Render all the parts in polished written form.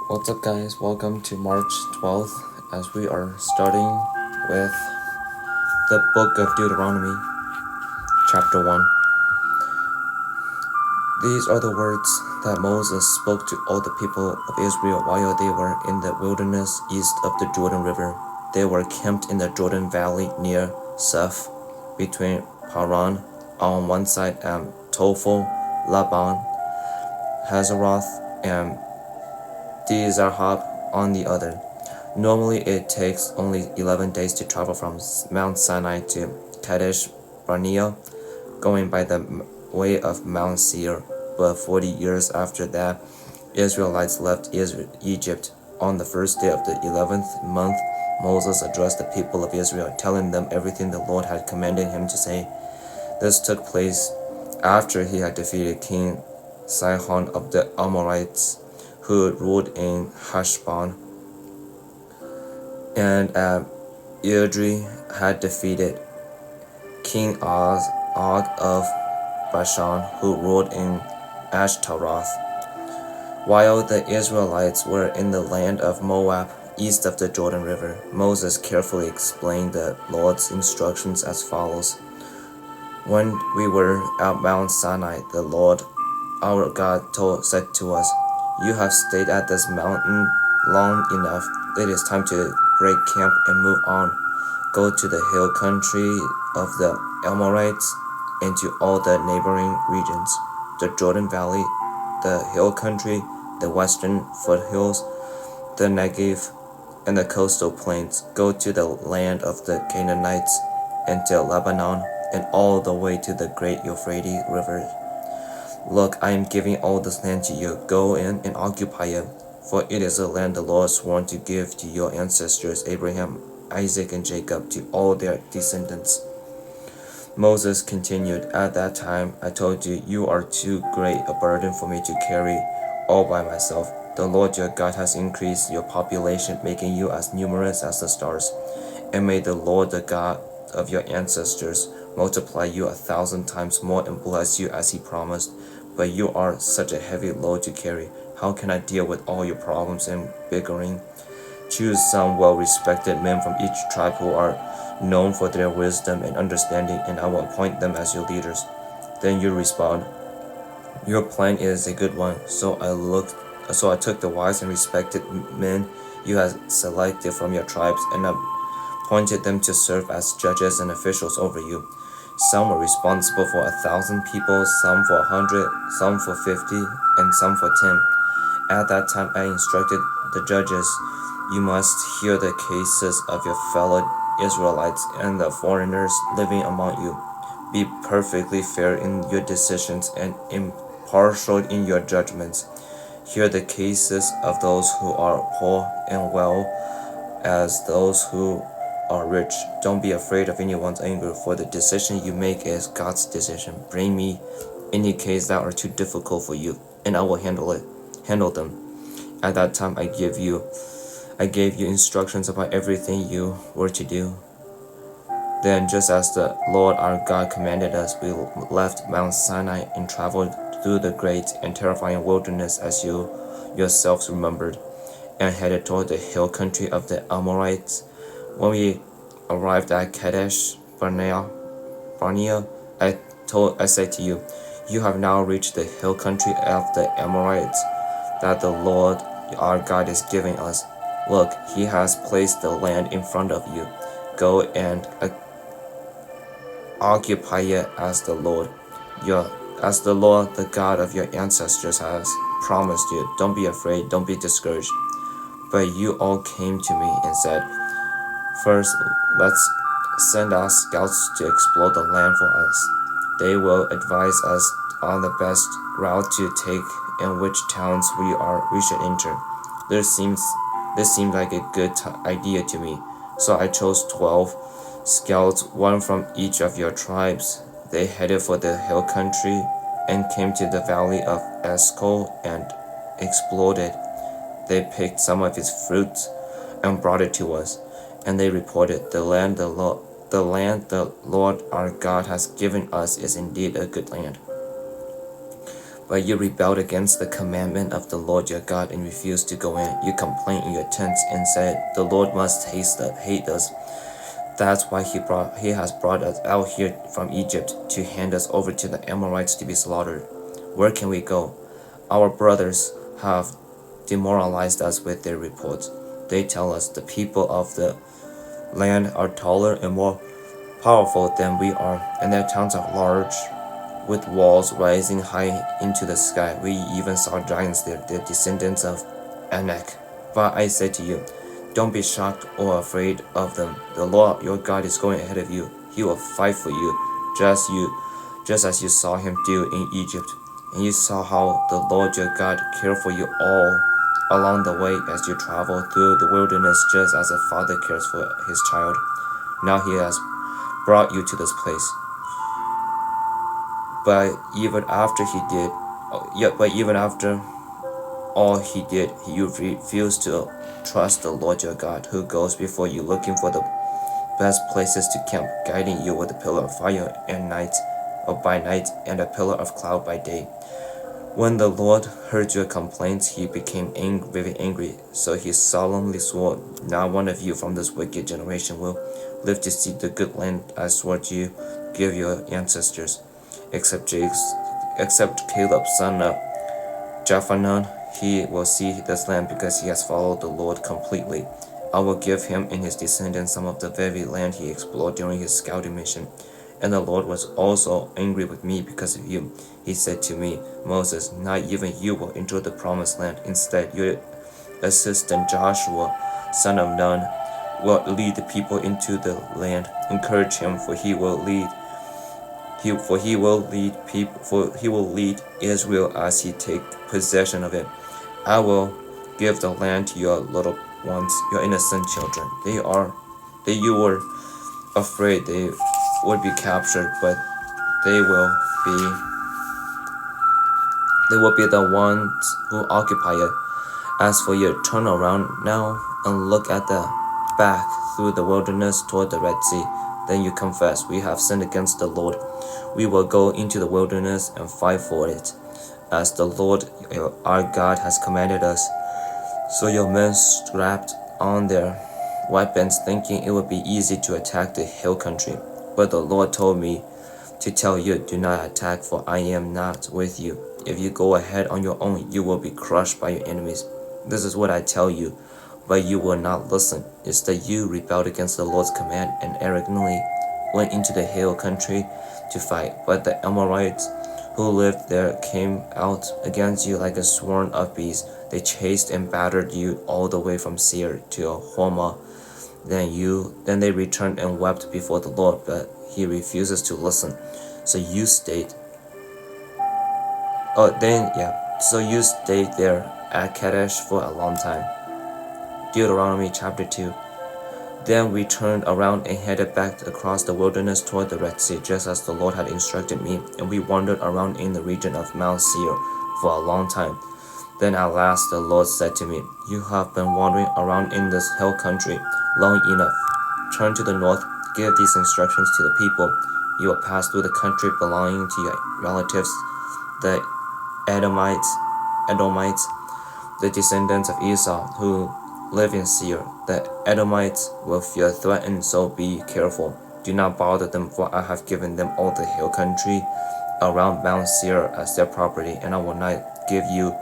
What's up, guys? Welcome to March 12th as we are starting with the book of Deuteronomy, chapter 1. These are the words that Moses spoke to all the people of Israel while they were in the wilderness east of the Jordan River. They were camped in the Jordan Valley near Suph, between Paran on one side and Tophel, Laban, Hazeroth, and Dizarhab on the other. Normally it takes only 11 days to travel from Mount Sinai to Kadesh Barnea, going by the way of Mount Seir, but 40 years after that, Israelites left Egypt. On the first day of the 11th month, Moses addressed the people of Israel, telling them everything the Lord had commanded him to say. This took place after he had defeated King Sihon of the Amorites, who ruled in Heshbon, and Idri had defeated King Og of Bashan, who ruled in Ashtaroth. While the Israelites were in the land of Moab, east of the Jordan River, Moses carefully explained the Lord's instructions as follows. When we were at Mount Sinai, the Lord our God said to us, "You have stayed at this mountain long enough. It is time to break camp and move on. Go to the hill country of the Amorites and to all the neighboring regions, the Jordan Valley, the hill country, the western foothills, the Negev, and the coastal plains. Go to the land of the Canaanites and to Lebanon and all the way to the great Euphrates River. Look, I am giving all this land to you. Go in and occupy it, for it is a land the Lord swore to give to your ancestors Abraham, Isaac, and Jacob, to all their descendants." Moses continued, "At that time I told you, you are too great a burden for me to carry all by myself. The Lord your God has increased your population, making you as numerous as the stars. And may the Lord, the God of your ancestors, multiply you 1,000 times more and bless you as he promised. But you are such a heavy load to carry. How can I deal with all your problems and bickering? Choose some well-respected men from each tribe who are known for their wisdom and understanding, and I will appoint them as your leaders." Then you respond, "Your plan is a good one." So I took the wise and respected men you had selected from your tribes and appointed them to serve as judges and officials over you. Some were responsible for 1,000 people, some for 100, some for 50, and some for 10. At that time I instructed the judges, "You must hear the cases of your fellow Israelites and the foreigners living among you. Be perfectly fair in your decisions and impartial in your judgments. Hear the cases of those who are poor and well as those who are rich. Don't be afraid of anyone's anger, for the decision you make is God's decision. Bring me any case that are too difficult for you, and I will handle them." At that time I gave you instructions about everything you were to do. Then, just as the Lord our God commanded us, we left Mount Sinai and traveled through the great and terrifying wilderness, as you yourselves remembered, and headed toward the hill country of the Amorites. When we arrived at Kadesh Barnea, I said to you, "You have now reached the hill country of the Amorites that the Lord our God is giving us. Look, he has placed the land in front of you. Go and occupy it as the Lord, the God of your ancestors, has promised you. Don't be afraid, don't be discouraged." But you all came to me and said, "First, let's send our scouts to explore the land for us. They will advise us on the best route to take and which towns we should enter." This seemed like a good idea to me. So I chose 12 scouts, one from each of your tribes. They headed for the hill country and came to the valley of Eshcol and explored it. They picked some of its fruits and brought it to us, and they reported, the land the Lord our God has given us is indeed a good land. But you rebelled against the commandment of the Lord your God and refused to go in. You complained in your tents and said, the Lord must hate us. That's why he has brought us out here from Egypt to hand us over to the Amorites to be slaughtered. Where can we go? Our brothers have demoralized us with their reports. They tell us the people of the land are taller and more powerful than we are, and their towns are large, with walls rising high into the sky. We even saw giants there, the descendants of Anak. But I say to you, don't be shocked or afraid of them. The Lord your God is going ahead of you. He will fight for you, just as you saw him do in Egypt. And you saw how the Lord your God cared for you all along the way as you travel through the wilderness, just as a father cares for his child. Now he has brought you to this place. But even after all he did, you refused to trust the Lord your God, who goes before you looking for the best places to camp, guiding you with a pillar of fire by night and a pillar of cloud by day. When the Lord heard your complaints, he became very angry. So he solemnly swore, not one of you from this wicked generation will live to see the good land I swore to give your ancestors, except Caleb, son of Jephunneh. He will see this land because he has followed the Lord completely. I will give him and his descendants some of the very land he explored during his scouting mission. And the Lord was also angry with me because of you. He said to me, Moses, not even you will enter the promised land. Instead, your assistant Joshua, son of Nun, will lead the people into the land. Encourage him, for he will lead Israel as he take possession of it. I will give the land to your little ones, your innocent children. You were afraid they would be captured, but they will be the ones who occupy it. As for you, turn around now and look at the back through the wilderness toward the Red Sea. Then you confess, we have sinned against the Lord. We will go into the wilderness and fight for it, as the Lord our God has commanded us. So your men strapped on their weapons, thinking it would be easy to attack the hill country. But the Lord told me to tell you, do not attack, for I am not with you. If you go ahead on your own, you will be crushed by your enemies. This is what I tell you, but you will not listen. Instead, you rebelled against the Lord's command and arrogantly went into the hill country to fight. But the Amorites who lived there came out against you like a swarm of bees. They chased and battered you all the way from Seir to Hormah. Then they returned and wept before the Lord, but he refuses to listen. So you stayed there at Kadesh for a long time. Deuteronomy chapter 2. Then we turned around and headed back across the wilderness toward the Red Sea, just as the Lord had instructed me, and we wandered around in the region of Mount Seir for a long time. Then at last the Lord said to me, you have been wandering around in this hill country long enough. Turn to the north, give these instructions to the people. You will pass through the country belonging to your relatives, the Edomites, the descendants of Esau, who live in Seir. The Edomites will feel threatened, so be careful. Do not bother them, for I have given them all the hill country around Mount Seir as their property, and I will not give you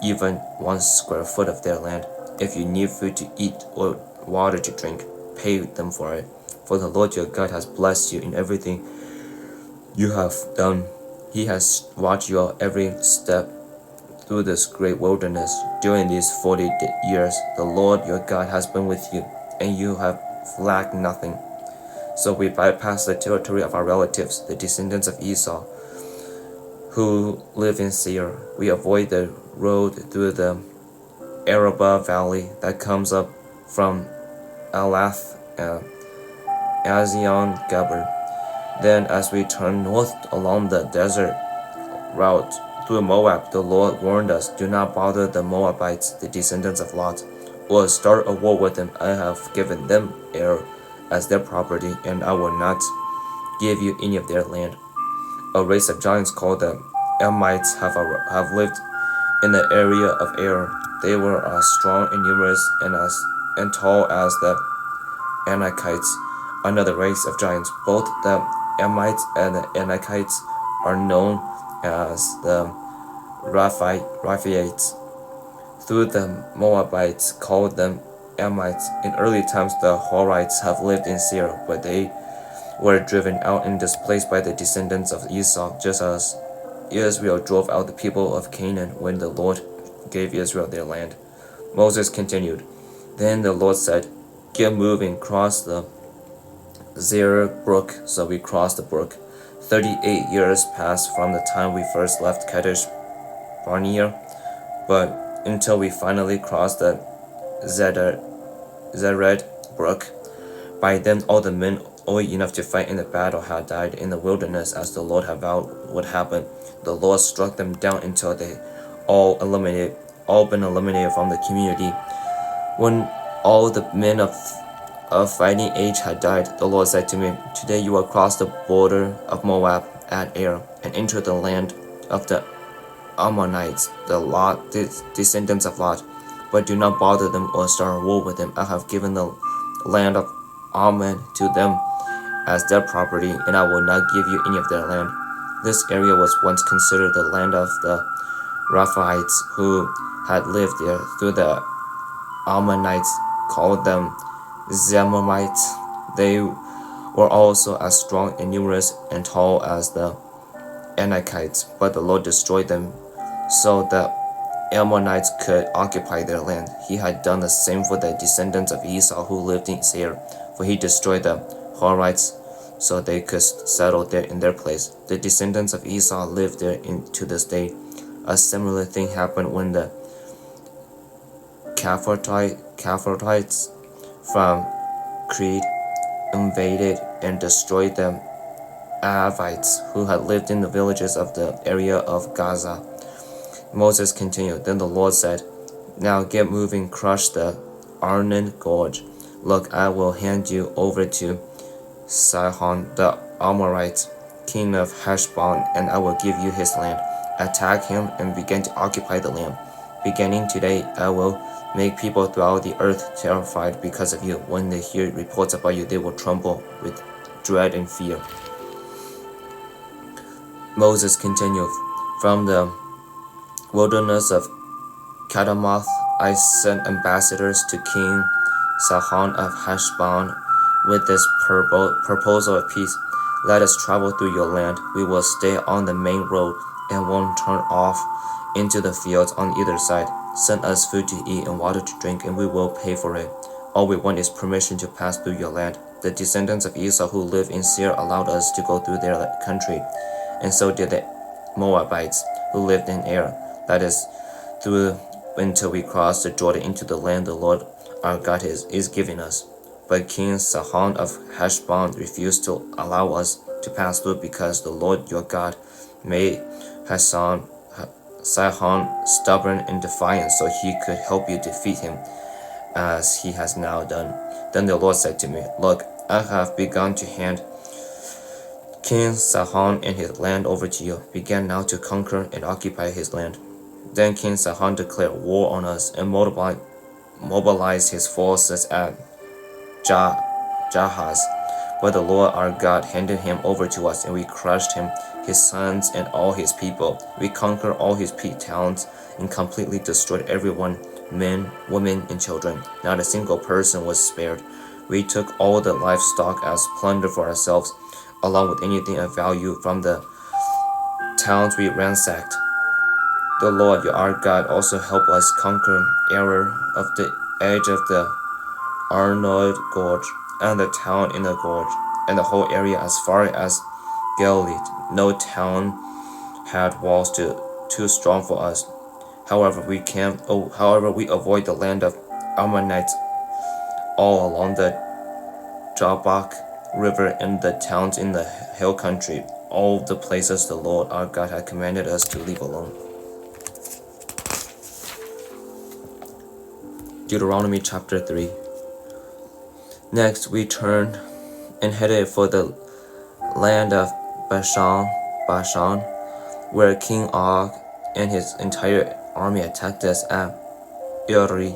even 1 square foot of their land. If you need food to eat or water to drink, pay them for it. For the Lord your God has blessed you in everything you have done. He has watched your every step through this great wilderness. During these 40 years, the Lord your God has been with you, and you have lacked nothing. So we bypassed the territory of our relatives, the descendants of Esau, who live in Seir. We avoid the road through the Arabah valley that comes up from Elath, Azion Gaber. Then as we turn north along the desert route through Moab, the Lord warned us, do not bother the Moabites, the descendants of Lot, or start a war with them. I have given them Ar as their property, and I will not give you any of their land. A race of giants called the Amorites have lived in the area of Ar. They were as strong and numerous and tall as the Anakites, another race of giants. Both the Amorites and the Anakites are known as the Rephaites. Through the Moabites called them Amorites. In early times the Horites have lived in Seir, but they were driven out and displaced by the descendants of Esau, just as Israel drove out the people of Canaan when the Lord gave Israel their land. Moses continued, Then the Lord said, Get moving, cross the Zer brook. So we crossed the brook. 38 years passed from the time we first left Kadesh Barnea, but until we finally crossed the Zered brook. By then all the men old enough to fight in the battle had died in the wilderness, as the Lord had vowed would happen. The Lord struck them down until they all been eliminated from the community. When all the men of fighting age had died, the Lord said to me, Today you will cross the border of Moab at Ar, and enter the land of the Ammonites, the descendants of Lot. But do not bother them or start a war with them. I have given the land of Ammon to them as their property, and I will not give you any of their land. This area was once considered the land of the Rephaites who had lived there, through the Ammonites called them Zemarites. They were also as strong and numerous and tall as the Anakites, but the Lord destroyed them so the Ammonites could occupy their land. He had done the same for the descendants of Esau who lived in Seir, for he destroyed the Horites so they could settle there in their place. The descendants of Esau live there to this day. A similar thing happened when the Caphartites from Crete invaded and destroyed the Avites who had lived in the villages of the area of Gaza. Moses continued, Then the Lord said, Now get moving, crush the Arnon Gorge. Look, I will hand you over to Sihon the Amorite, king of Heshbon, and I will give you his land. Attack him and begin to occupy the land. Beginning today, I will make people throughout the earth terrified because of you. When they hear reports about you, they will tremble with dread and fear. Moses continued, From the wilderness of Kedemoth, I sent ambassadors to King Sihon of Heshbon with this proposal of peace. Let us travel through your land. We will stay on the main road and won't turn off into the fields on either side. Send us food to eat and water to drink, and we will pay for it. All we want is permission to pass through your land. The descendants of Esau who live in Seir allowed us to go through their country, and so did the Moabites who lived in Ar. That is, through until we crossed the Jordan into the land the Lord our God is giving us. But King Sihon of Heshbon refused to allow us to pass through because the Lord your God made Sihon stubborn and defiant, so he could help you defeat him, as he has now done. Then the Lord said to me, Look, I have begun to hand King Sihon and his land over to you. Begin now to conquer and occupy his land. Then King Sihon declared war on us and mobilized his forces at Jahaz. But the Lord our God handed him over to us, and we crushed him, his sons, and all his people. We conquered all his towns and completely destroyed everyone, men, women, and children. Not a single person was spared. We took all the livestock as plunder for ourselves, along with anything of value from the towns we ransacked. The Lord our God also helped us conquer Ar of the edge of the Arnold Gorge, and the town in the gorge, and the whole area as far as Galilee. No town had walls too strong for us. However, we avoid the land of Ammonites all along the Jabbok River and the towns in the hill country, all the places the Lord our God had commanded us to leave alone. Deuteronomy chapter 3. Next, we turned and headed for the land of Bashan. where King Og and his entire army attacked us at Uri.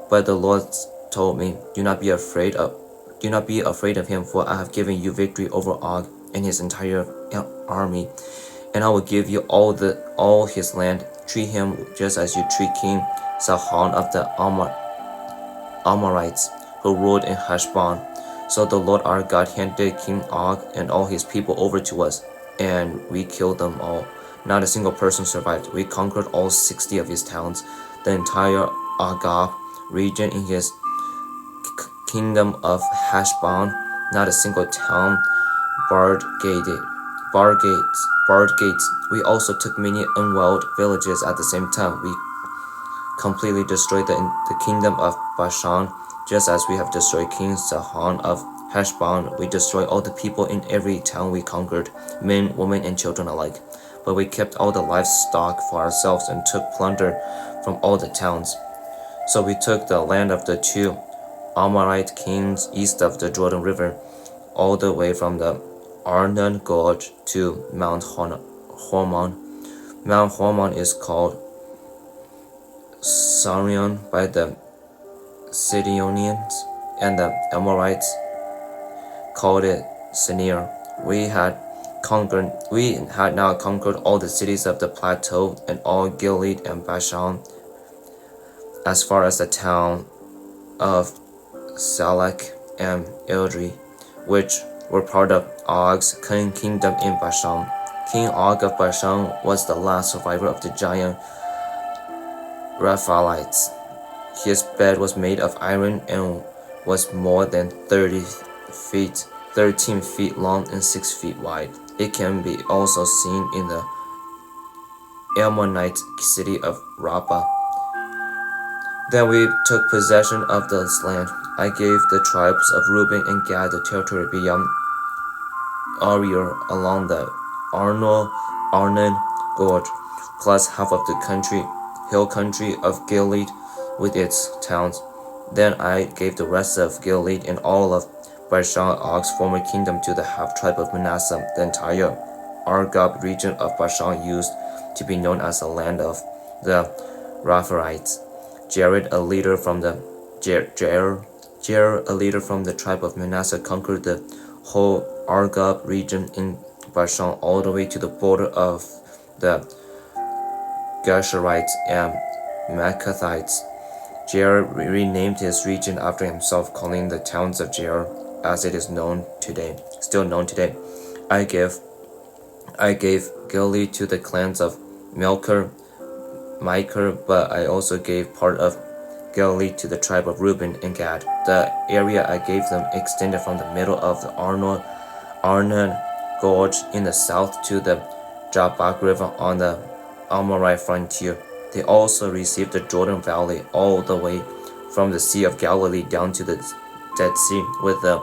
But the Lord told me, Do not be afraid of him, for I have given you victory over Og and his entire army, and I will give you all his land. Treat him just as you treat King Sihon of the Amorites, who ruled in Heshbon. So the Lord our God handed King Og and all his people over to us, and we killed them all. Not a single person survived. We conquered all 60 of his towns, the entire Agab region in his kingdom of Heshbon. Not a single town barred gates. We also took many unwalled villages at the same time. We completely destroyed the kingdom of Bashan, just as we have destroyed King Sihon of Heshbon. We destroyed all the people in every town we conquered, men, women, and children alike. But we kept all the livestock for ourselves and took plunder from all the towns. So we took the land of the two Amorite kings east of the Jordan River, all the way from the Arnon Gorge to Mount Hormon. Mount Hormon is called Sarion by the Sidonians, and the Amorites called it Senir. We had now conquered all the cities of the plateau and all Gilead and Bashan, as far as the town of Salek and Ildri, which were part of Og's kingdom in Bashan. King Og of Bashan was the last survivor of the giant Rephaites. His bed was made of iron and was more than 13 feet long and 6 feet wide. It can be also seen in the Ammonite city of Rabbah. Then we took possession of this land. I gave the tribes of Reuben and Gad the territory beyond Aroer along the Arnon Gorge, plus half of the hill country of Gilead with its towns. Then I gave the rest of Gilead and all of Bashan, Og's former kingdom, to the half-tribe of Manasseh. The entire Argob region of Bashan used to be known as the land of the Rephaites. Jared, a leader from the tribe of Manasseh, conquered the whole Argob region in Bashan all the way to the border of the Geshurites and Maacathites. Jared renamed his region after himself, calling the towns of Jared, as it is still known today. I gave Gilead to the clans of Machir, but I also gave part of Gilead to the tribe of Reuben and Gad. The area I gave them extended from the middle of the Arnon Gorge in the south to the Jabbok River on the Amorite frontier. They also received the Jordan Valley all the way from the Sea of Galilee down to the Dead Sea, with the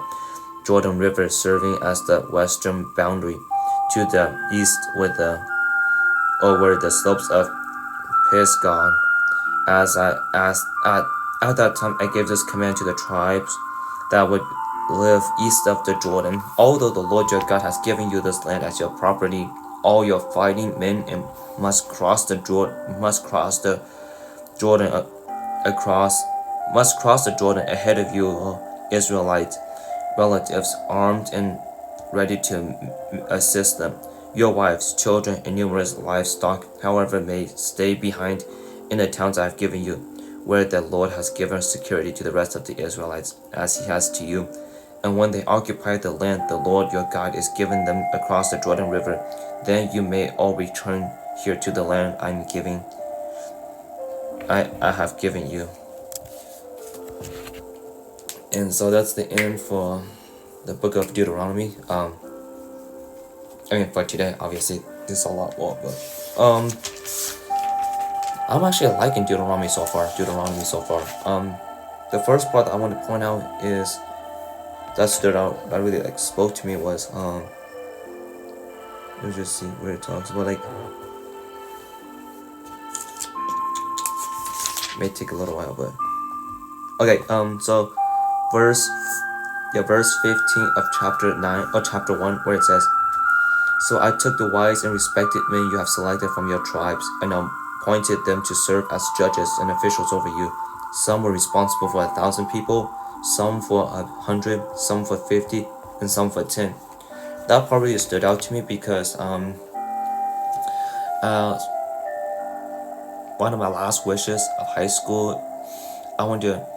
Jordan River serving as the western boundary. To the east over the slopes of Pisgah. At that time I gave this command to the tribes that would live east of the Jordan. Although the Lord your God has given you this land as your property, all your fighting men must cross the Jordan ahead of you, Israelite relatives, armed and ready to assist them. Your wives, children, and numerous livestock, however, may stay behind in the towns I have given you, where the Lord has given security to the rest of the Israelites, as he has to you. And when they occupy the land the Lord your God is giving them across the Jordan River, then you may all return here to the land I have given you. And so that's the end for the book of Deuteronomy. For today, obviously, there's a lot more, but I'm actually liking Deuteronomy so far. The first part I want to point out is that stood out, that really spoke to me was let's just see where it talks about, may take a little while, but okay. So verse 15 of chapter 1, where it says, So I took the wise and respected men you have selected from your tribes, and appointed them to serve as judges and officials over you. Some were responsible for 1,000 people, some for 100, some for 50, and some for 10. That part really stood out to me because uh, one of my last wishes of high school, I wanted to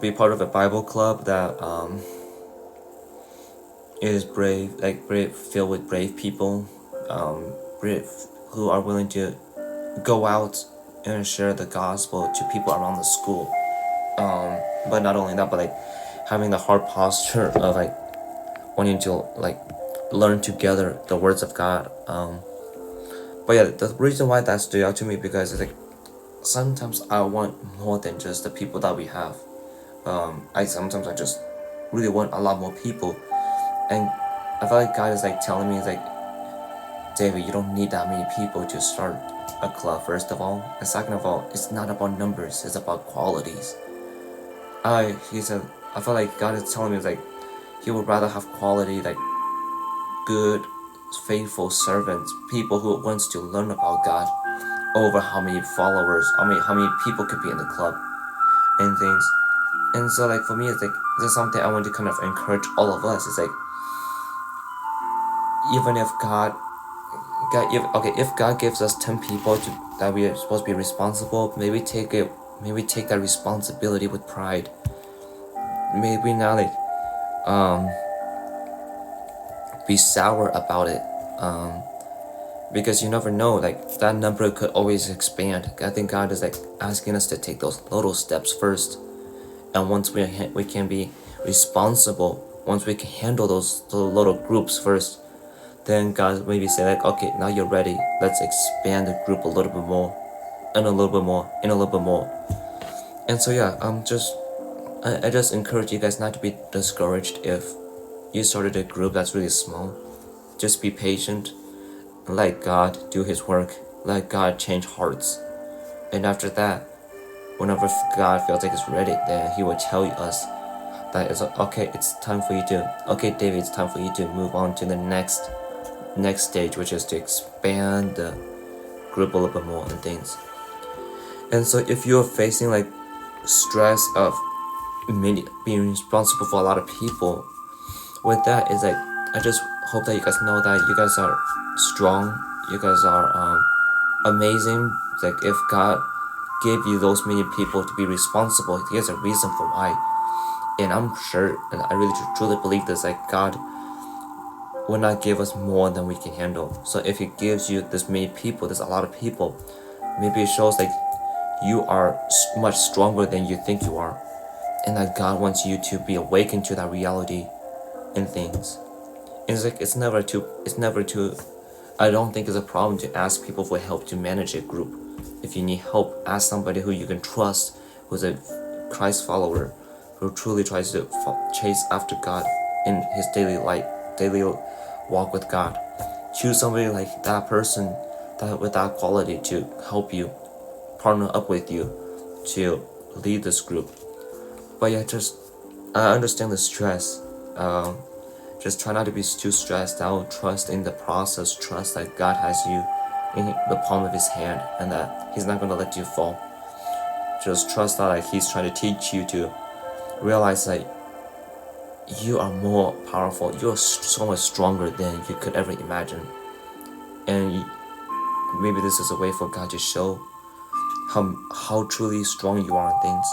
be part of a Bible club that is brave, like brave, filled with brave people, brave, who are willing to go out and share the gospel to people around the school. But not only that, but like having the heart posture of like wanting to like learn together the words of God. But yeah, the reason why that stood out to me because it's like sometimes I want more than just the people that we have. I sometimes I just really want a lot more people, and I feel like God is like telling me like, David, you don't need that many people to start a club. First of all, and second of all, it's not about numbers; it's about qualities. He said, I feel like God is telling me like He would rather have quality, like good, faithful servants, people who wants to learn about God, over how many followers, how many people could be in the club and things. And so like for me, it's like this is something I want to kind of encourage all of us. It's like even if if God gives us 10 people that we are supposed to be responsible, maybe take that responsibility with pride. Maybe not like be sour about it. Because you never know, like that number could always expand. I think God is like asking us to take those little steps first, and once we can be responsible, once we can handle those little groups first, then God maybe say like, okay, now you're ready. Let's expand the group a little bit more, and a little bit more, and a little bit more. And so yeah, I just encourage you guys not to be discouraged if you started a group that's really small. Just be patient. Let God do His work. Let God change hearts. And after that, whenever God feels like it's ready, then He will tell us that it's okay. It's time for you to. Okay, David, it's time for you to move on to the next stage, which is to expand the group a little bit more and things. And so, if you're facing like stress of being responsible for a lot of people, with that is like I just hope that you guys know that you guys are strong. You guys are amazing. Like if God gave you those many people to be responsible, there's a reason for why. And I'm sure, and I really truly believe this, like God will not give us more than we can handle. So if He gives you this many people, there's a lot of people, maybe it shows like you are much stronger than you think you are, and that God wants you to be awakened to that reality in things. And it's like it's never too. I don't think it's a problem to ask people for help to manage a group. If you need help, ask somebody who you can trust, who's a Christ follower, who truly tries to chase after God in his daily walk with God. Choose somebody like that person, that with that quality to help you, partner up with you, to lead this group. But yeah, I understand the stress. Just try not to be too stressed out. Trust in the process. Trust that God has you in the palm of His hand, and that He's not gonna let you fall. Just trust that like, He's trying to teach you to realize that you are more powerful. You are so much stronger than you could ever imagine, and maybe this is a way for God to show how truly strong you are in things.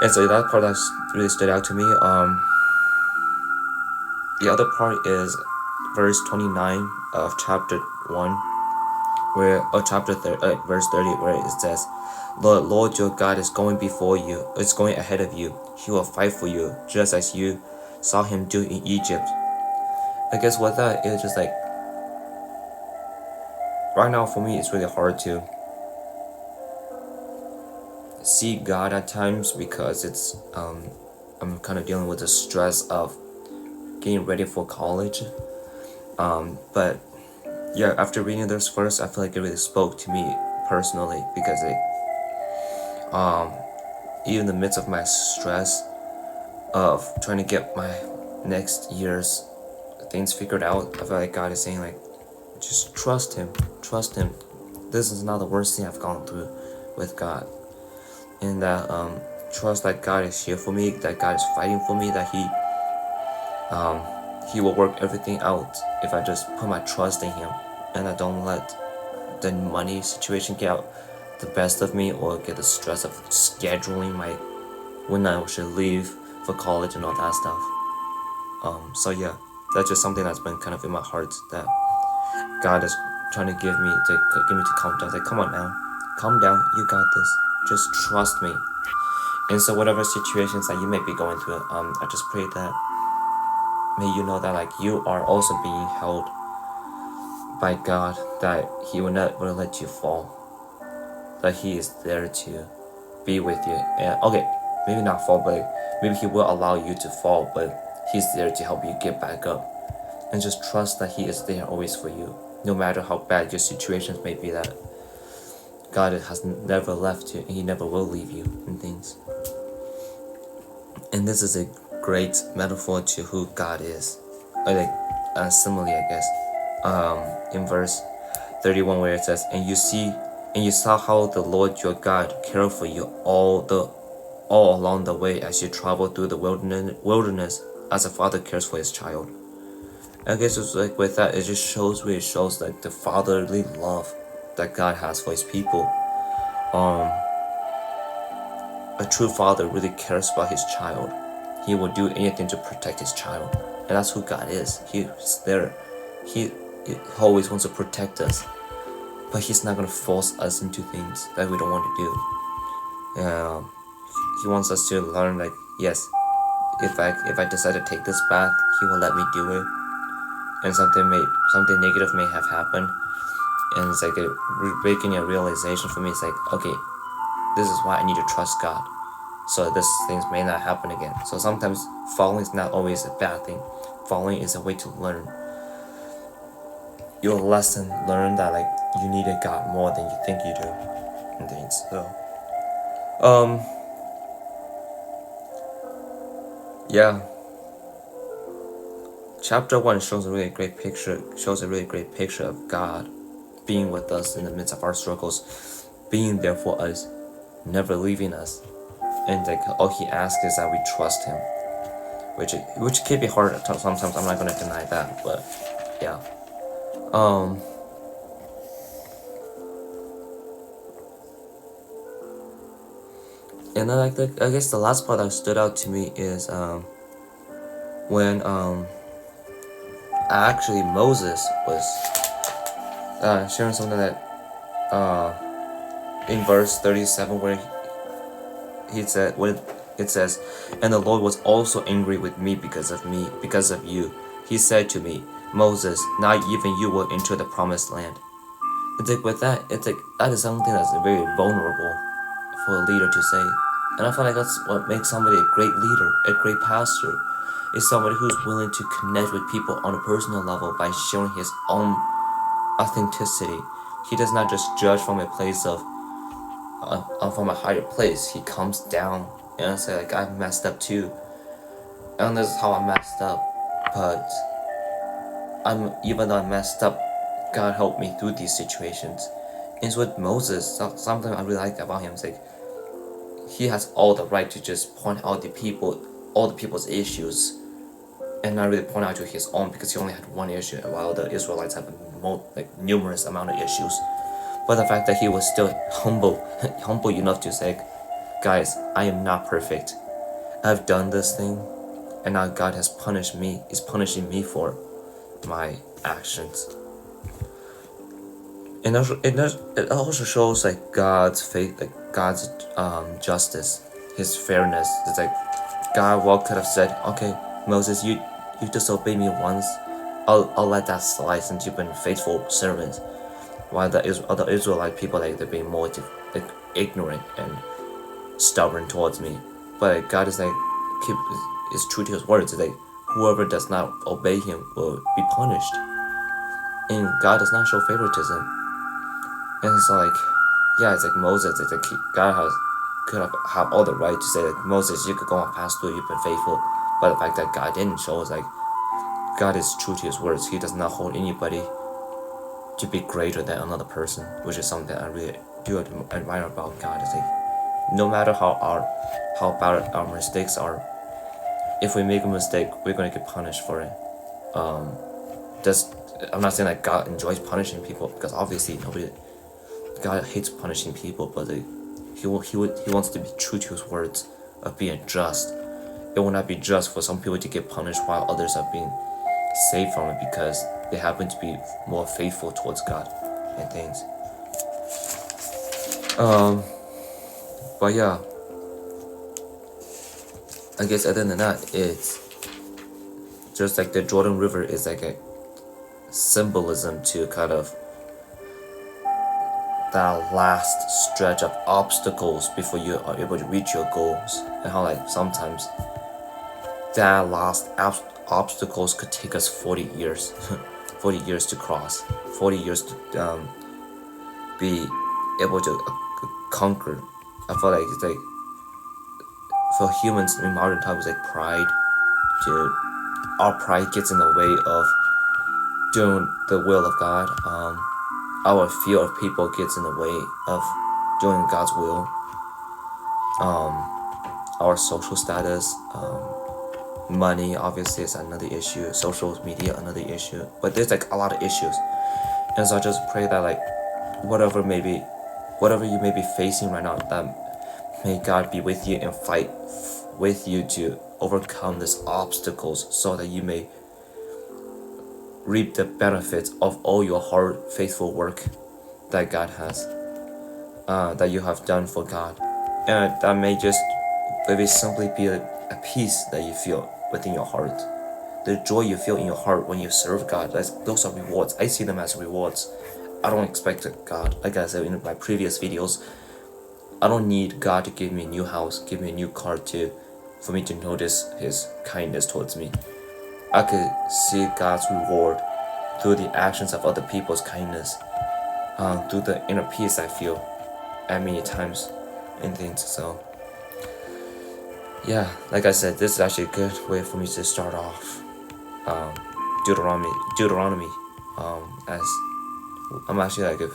And so that part that really stood out to me. The other part is verse 29 of chapter 1, verse 30, where it says, "The Lord your God is going before you, is going ahead of you. He will fight for you, just as you saw Him do in Egypt." I guess with that, it's just like, right now for me, it's really hard to see God at times because I'm kind of dealing with the stress of getting ready for college. But yeah, after reading this verse, I feel like it really spoke to me personally because even in the midst of my stress of trying to get my next year's things figured out, I feel like God is saying like, just trust Him, trust Him. This is not the worst thing I've gone through with God, and that trust that God is here for me, that God is fighting for me, that He will work everything out if I just put my trust in Him, and I don't let the money situation get out the best of me, or get the stress of scheduling when I should leave for college and all that stuff. So yeah, that's just something that's been kind of in my heart, that God is trying to give me to calm down. Like, come on now, calm down. You got this. Just trust me. And so whatever situations that you may be going through, I just pray that may you know that like you are also being held by God, that He will never let you fall, that He is there to be with you. And okay, maybe not fall, but maybe He will allow you to fall, but He's there to help you get back up. And just trust that He is there always for you, no matter how bad your situations may be, that God has never left you and He never will leave you in things. And this is a great metaphor to who God is, or like a simile, I guess, in verse 31, where it says, and you saw how the Lord your God cared for you all along the way as you traveled through the wilderness, as a father cares for his child. I guess it's like with that, it just shows like the fatherly love that God has for His people. A true father really cares about his child. He will do anything to protect his child, and that's who God is. He's there. He always wants to protect us, but He's not gonna force us into things that we don't want to do. He wants us to learn, like, yes, if I decide to take this path, He will let me do it, and something negative may have happened, and it's like making a realization for me. It's like, okay, this is why I need to trust God, so these things may not happen again. So sometimes falling is not always a bad thing. Falling is a way to learn. Your lesson learned that like you needed God more than you think you do, and things. So, yeah. Chapter 1 shows a really great picture. Of God being with us in the midst of our struggles, being there for us, never leaving us, and like all He asks is that we trust Him, which can be hard sometimes. I'm not gonna deny that, but yeah. And then I guess the last part that stood out to me is when actually Moses was sharing something that in verse 37, where he said, when it says, and the Lord was also angry with me because of you. He said to me, Moses, not even you will enter the promised land. It's like with that, it's like that is something that's very vulnerable for a leader to say. And I feel like that's what makes somebody a great leader, a great pastor, is somebody who's willing to connect with people on a personal level by showing his own authenticity. He does not just judge from a place of from a higher place. He comes down and say like, I messed up too, and this is how I messed up, but even though I messed up, God helped me through these situations. And so with Moses, something I really like about him is like, he has all the right to just point out all the people's issues, and not really point out to his own, because he only had one issue, while the Israelites have numerous amount of issues. But the fact that he was still humble enough to say, guys, I am not perfect. I've done this thing, and now God is punishing me for my actions. And it also shows like God's faith, like God's justice, His fairness. It's like God could have said, okay, Moses, you disobeyed me once, I'll let that slide since you've been faithful servants. While the other Israelite people, like, they're being more ignorant and stubborn towards me. But God is like, is true to His words. It's like, whoever does not obey Him will be punished. And God does not show favoritism. And it's like, yeah, it's like Moses, it's like God could have all the right to say like, Moses, you could go on past through, you've been faithful. But the fact that God didn't show is like, God is true to his words. He does not hold anybody to be greater than another person, which is something I really do admire about God. It's like, no matter how bad our mistakes are, if we make a mistake, we're gonna get punished for it. I'm not saying that God enjoys punishing people, because obviously God hates punishing people, but he wants to be true to his words of being just. It will not be just for some people to get punished while others are being saved from it because they happen to be more faithful towards God and things. But yeah, I guess other than that, it's just like the Jordan River is like a symbolism to kind of that last stretch of obstacles before you are able to reach your goals, and how like sometimes that last obstacles could take us 40 years 40 years to cross, 40 years to be able to conquer. I feel like it's like for humans in modern times, like our pride gets in the way of doing the will of God. Our fear of people gets in the way of doing God's will. Our social status, money obviously is another issue, social media another issue, but there's like a lot of issues. And so I just pray that like whatever you may be facing right now, that may God be with you and fight with you to overcome these obstacles, so that you may reap the benefits of all your hard, faithful work that God has, that you have done for God. And that may just maybe simply be a peace that you feel within your heart. The joy you feel in your heart when you serve God, those are rewards. I see them as rewards. I don't expect God, like I said in my previous videos, I don't need God to give me a new house, give me a new car for me to notice his kindness towards me. I could see God's reward through the actions of other people's kindness, through the inner peace I feel at many times in things. So yeah, like I said, this is actually a good way for me to start off Deuteronomy, as I'm actually like a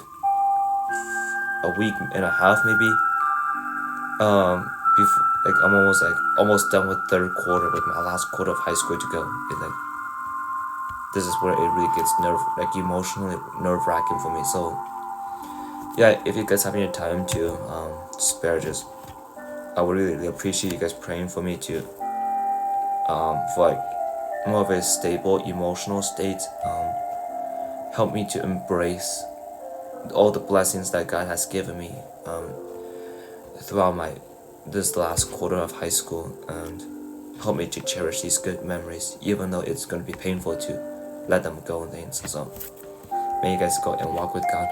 week and a half maybe before, like I'm almost done with third quarter, with my last quarter of high school to go. And like this is where it really gets emotionally nerve-wracking for me. So yeah, if you guys have any time to spare, just I would really appreciate you guys praying for me to for like more of a stable emotional state, help me to embrace all the blessings that God has given me throughout this last quarter of high school, and help me to cherish these good memories, even though it's going to be painful to let them go and things. So may you guys go and walk with God.